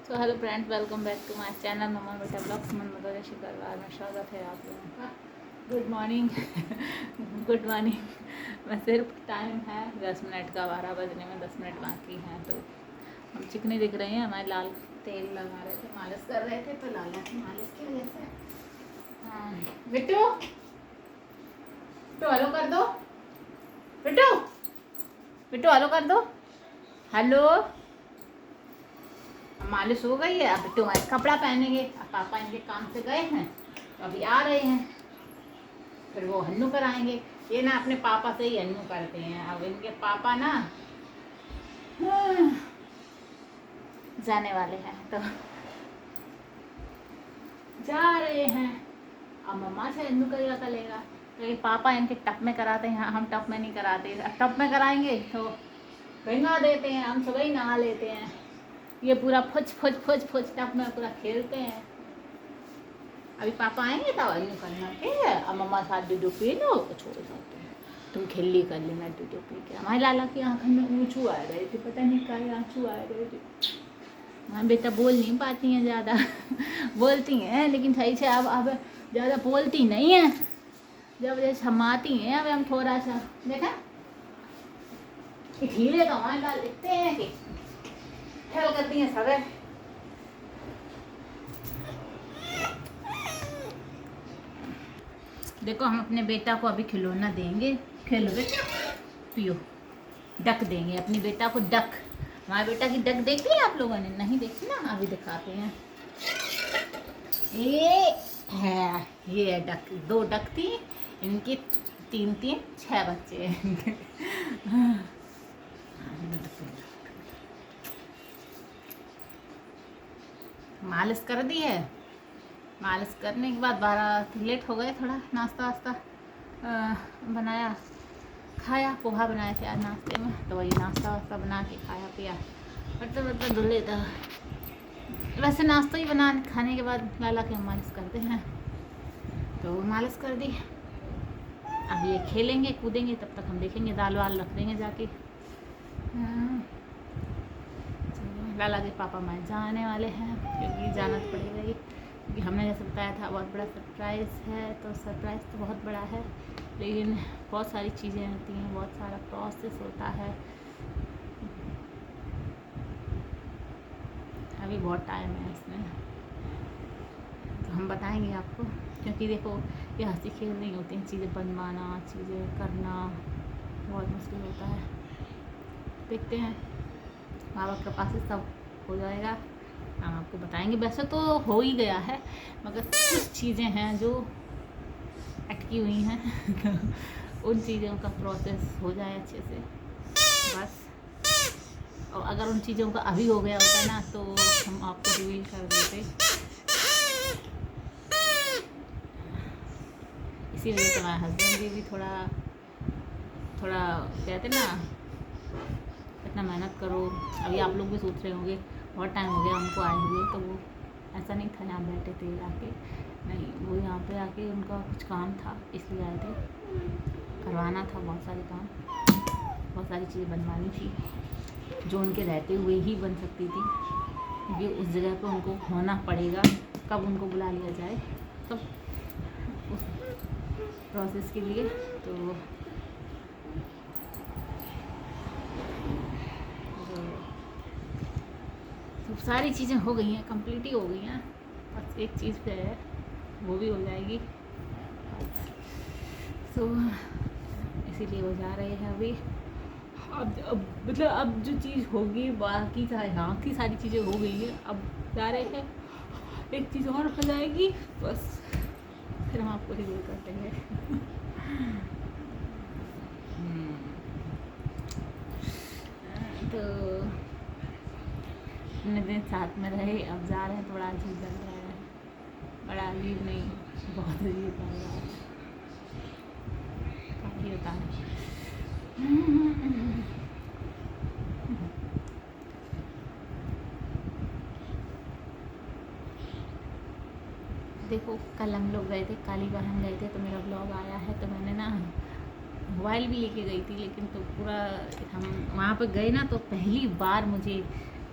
तो hello friends, welcome back to my channel Naman Beta blogs. मन mother शिकारवार में स्वागत है आप लोगों का। Good morning good morning. मैं सिर्फ टाइम है 10 मिनट का, 12 बजने में 10 मिनट बाकी हैं। तो हम चिकनी दिख रही हैं। हमारे लाल तेल लगा रहे थे, मालिश कर रहे थे, तो लाला की मालिश की वजह से। हाँ बिट्टू, बिट्टू हेलो कर दो। बिट्टू बिट्टू हेलो कर दो। हेलो, मालिश हो गई है। अब बिट्टू हमारे कपड़ा पहनेंगे। अब पापा इनके काम से गए हैं तो अभी आ रहे हैं, फिर वो हन्नू कराएंगे। ये ना अपने पापा से ही हन्नू करते हैं। अब इनके पापा ना जाने वाले हैं तो जा रहे हैं। अब मम्मा से हन्नू करेगा लेगा, तो ये पापा इनके टप में कराते हैं, हम टप में नहीं कराते। अब टप में कराएंगे तो भिंगा देते हैं, हम सुबह ही नहा लेते हैं। ये पूरा फुच फुच फुच फुच टप में पूरा खेलते हैं। अभी पापा आएंगे तब अन्नू करना, ठीक है। अब मम्मा साथ डूडू पी लो, छोड़ सकते हैं। तुम खेली कर लेना डूडू पी के। हमारी लाला की आँखों में ऊँचू आ रहे थे, पता नहीं क्या आँचू आ रहे थे। हमारी बेटा बोल नहीं पाती हैं ज़्यादा बोलती हैं लेकिन सही से अब ज़्यादा बोलती नहीं है। जब जैसे समाती हैं अब हम थोड़ा सा देखा हीरे का हमारे लाल दिखते हैं कि खेल करती हैं सब। देखो हम अपने बेटा को अभी खिलौना देंगे। खेलो बेटा, पियो। डक देंगे अपनी बेटा को, डक। हमारे बेटा की डक देखी है आप लोगों ने? नहीं देखी ना, अभी दिखाते हैं। ये है डक। 2 डक थी इनकी, 3 6 बच्चे हैं इनके। मालिश कर दी है। मालिश करने के बाद 12 लेट हो गए थोड़ा। नाश्ता वास्ता बनाया, खाया। पोहा बनाए थे आज नाश्ते में, तो वही नाश्ता वास्ता बना के खाया पिया। बर्तन धुले था। वैसे नाश्ता ही बना खाने के बाद लाला के हम मालिश करते हैं, तो मालिश कर दी। अब ये खेलेंगे कूदेंगे, तब तक हम देखेंगे, दाल वाल रख देंगे जाके। लाला के पापा मैं जाने वाले हैं, क्योंकि जाना तो पड़ेगा ही, क्योंकि हमने जैसे बताया था बहुत बड़ा सरप्राइज़ है। तो सरप्राइज़ तो बहुत बड़ा है, लेकिन बहुत सारी चीज़ें रहती हैं, बहुत सारा प्रोसेस होता है। अभी बहुत टाइम है इसमें, तो हम बताएंगे आपको। क्योंकि देखो ये हंसी खेल नहीं होती हैं, चीज़ें बनवाना, चीज़ें करना बहुत मुश्किल होता है। देखते हैं, बाबा कृपा से सब हो जाएगा, हम आपको बताएंगे। वैसे तो हो ही गया है, मगर कुछ चीज़ें हैं जो अटकी हुई हैं उन चीज़ों का प्रोसेस हो जाए अच्छे से बस। और अगर उन चीज़ों का अभी हो गया होता ना, तो हम आपको रिवील कर देते। इसी वजह से हमारे हस्बैंड भी थोड़ा कहते ना, इतना मेहनत करो। अभी आप लोग भी सोच रहे होंगे बहुत टाइम हो गया उनको आए हुए, तो वो ऐसा नहीं था यहाँ बैठे थे आके, नहीं, वो यहाँ पे आके उनका कुछ काम था इसलिए आए थे। करवाना था बहुत सारे काम, बहुत सारी चीज़ें बनवानी थी जो उनके रहते हुए ही बन सकती थी, क्योंकि उस जगह पे उनको होना पड़ेगा। कब उनको बुला लिया जाए तब उस प्रोसेस के लिए। तो सारी चीज़ें हो गई हैं, कंप्लीट ही हो गई हैं। बस एक चीज़ पे है, वो भी हो जाएगी। तो इसीलिए वो जा रहे हैं अभी। अब मतलब अब जो चीज़ होगी, बाकी सारी चीज़ें हो गई हैं, अब जा रहे हैं। एक चीज़ और हो जाएगी बस, फिर हम आपको रिवील कर देंगे। तो इतने दिन साथ में रहे, अब जा रहे हैं, थोड़ा अजीब लग रहा है। बड़ा अजीब नहीं, बहुत अजीब लग रहा है, काफ़ी होता है। देखो कल हम लोग गए थे, काली बहन गए थे, तो मेरा ब्लॉग आया है। तो मैंने ना मोबाइल भी लेके गई थी, लेकिन तो पूरा हम वहाँ पर गए ना, तो पहली बार मुझे